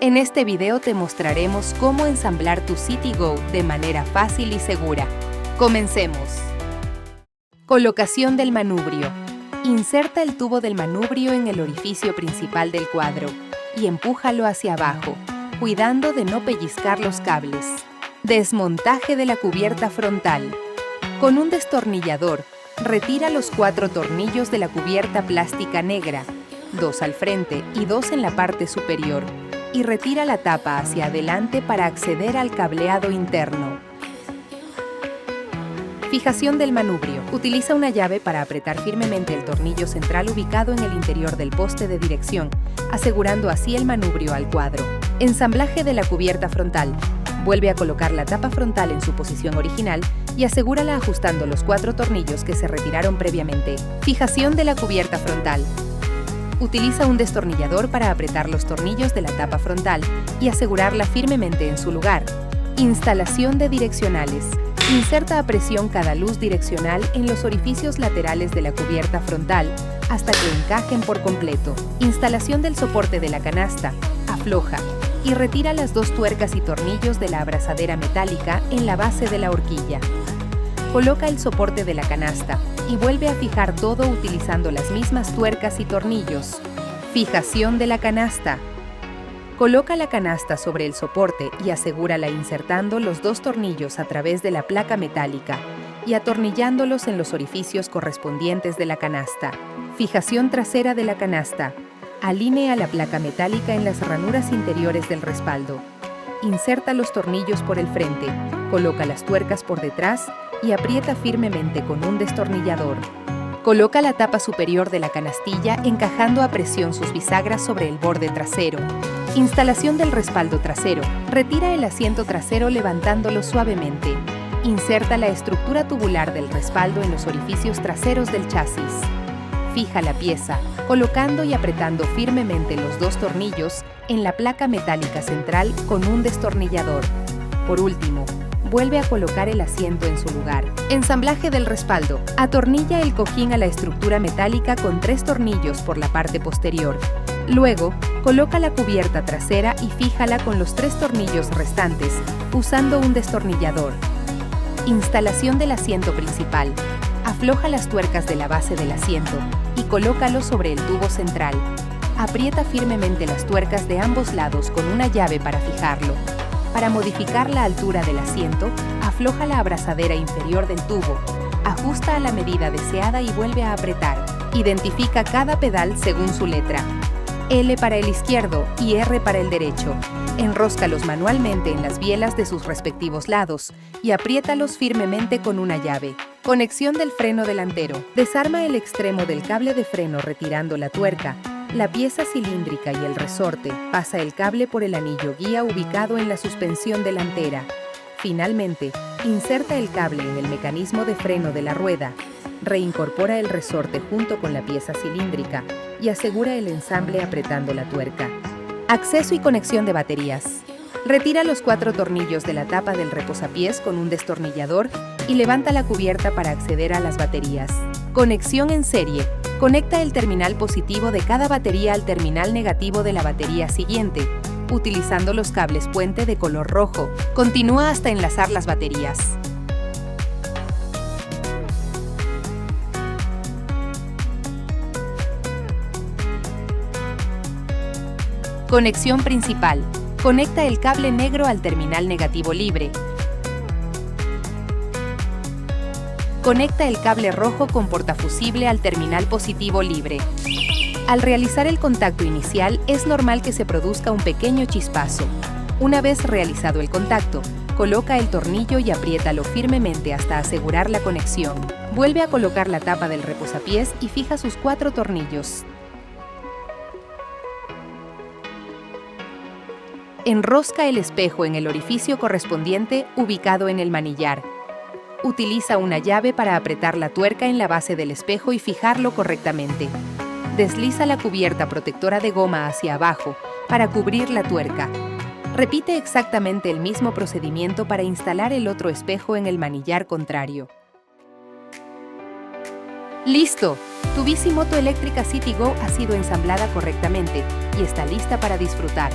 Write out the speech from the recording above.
En este video te mostraremos cómo ensamblar tu CityGo de manera fácil y segura. ¡Comencemos! Colocación del manubrio. Inserta el tubo del manubrio en el orificio principal del cuadro y empújalo hacia abajo, cuidando de no pellizcar los cables. Desmontaje de la cubierta frontal. Con un destornillador, retira los 4 tornillos de la cubierta plástica negra, 2 al frente y 2 en la parte superior, y retira la tapa hacia adelante para acceder al cableado interno. Fijación del manubrio. Utiliza una llave para apretar firmemente el tornillo central ubicado en el interior del poste de dirección, asegurando así el manubrio al cuadro. Ensamblaje de la cubierta frontal. Vuelve a colocar la tapa frontal en su posición original y asegúrala ajustando los 4 tornillos que se retiraron previamente. Fijación de la cubierta frontal. Utiliza un destornillador para apretar los tornillos de la tapa frontal y asegurarla firmemente en su lugar. Instalación de direccionales. Inserta a presión cada luz direccional en los orificios laterales de la cubierta frontal hasta que encajen por completo. Instalación del soporte de la canasta. Afloja y retira las 2 tuercas y tornillos de la abrazadera metálica en la base de la horquilla. Coloca el soporte de la canasta y vuelve a fijar todo utilizando las mismas tuercas y tornillos. Fijación de la canasta. Coloca la canasta sobre el soporte y asegúrala insertando los 2 tornillos a través de la placa metálica y atornillándolos en los orificios correspondientes de la canasta. Fijación trasera de la canasta. Alinea la placa metálica en las ranuras interiores del respaldo. Inserta los tornillos por el frente, coloca las tuercas por detrás y aprieta firmemente con un destornillador. Coloca la tapa superior de la canastilla encajando a presión sus bisagras sobre el borde trasero. Instalación del respaldo trasero. Retira el asiento trasero levantándolo suavemente. Inserta la estructura tubular del respaldo en los orificios traseros del chasis. Fija la pieza, colocando y apretando firmemente los 2 tornillos en la placa metálica central con un destornillador. Por último, vuelve a colocar el asiento en su lugar. Ensamblaje del respaldo. Atornilla el cojín a la estructura metálica con 3 tornillos por la parte posterior. Luego, coloca la cubierta trasera y fíjala con los 3 tornillos restantes, usando un destornillador. Instalación del asiento principal. Afloja las tuercas de la base del asiento y colócalo sobre el tubo central. Aprieta firmemente las tuercas de ambos lados con una llave para fijarlo. Para modificar la altura del asiento, afloja la abrazadera inferior del tubo, ajusta a la medida deseada y vuelve a apretar. Identifica cada pedal según su letra. L para el izquierdo y R para el derecho. Enróscalos manualmente en las bielas de sus respectivos lados y apriétalos firmemente con una llave. Conexión del freno delantero. Desarma el extremo del cable de freno retirando la tuerca, la pieza cilíndrica y el resorte. Pasa el cable por el anillo guía ubicado en la suspensión delantera. Finalmente, inserta el cable en el mecanismo de freno de la rueda. Reincorpora el resorte junto con la pieza cilíndrica y asegura el ensamble apretando la tuerca. Acceso y conexión de baterías. Retira los 4 tornillos de la tapa del reposapiés con un destornillador y levanta la cubierta para acceder a las baterías. Conexión en serie. Conecta el terminal positivo de cada batería al terminal negativo de la batería siguiente, utilizando los cables puente de color rojo. Continúa hasta enlazar las baterías. Conexión principal. Conecta el cable negro al terminal negativo libre. Conecta el cable rojo con portafusible al terminal positivo libre. Al realizar el contacto inicial, es normal que se produzca un pequeño chispazo. Una vez realizado el contacto, coloca el tornillo y apriétalo firmemente hasta asegurar la conexión. Vuelve a colocar la tapa del reposapiés y fija sus 4 tornillos. Enrosca el espejo en el orificio correspondiente ubicado en el manillar. Utiliza una llave para apretar la tuerca en la base del espejo y fijarlo correctamente. Desliza la cubierta protectora de goma hacia abajo para cubrir la tuerca. Repite exactamente el mismo procedimiento para instalar el otro espejo en el manillar contrario. ¡Listo! Tu bici moto eléctrica CityGo ha sido ensamblada correctamente y está lista para disfrutar.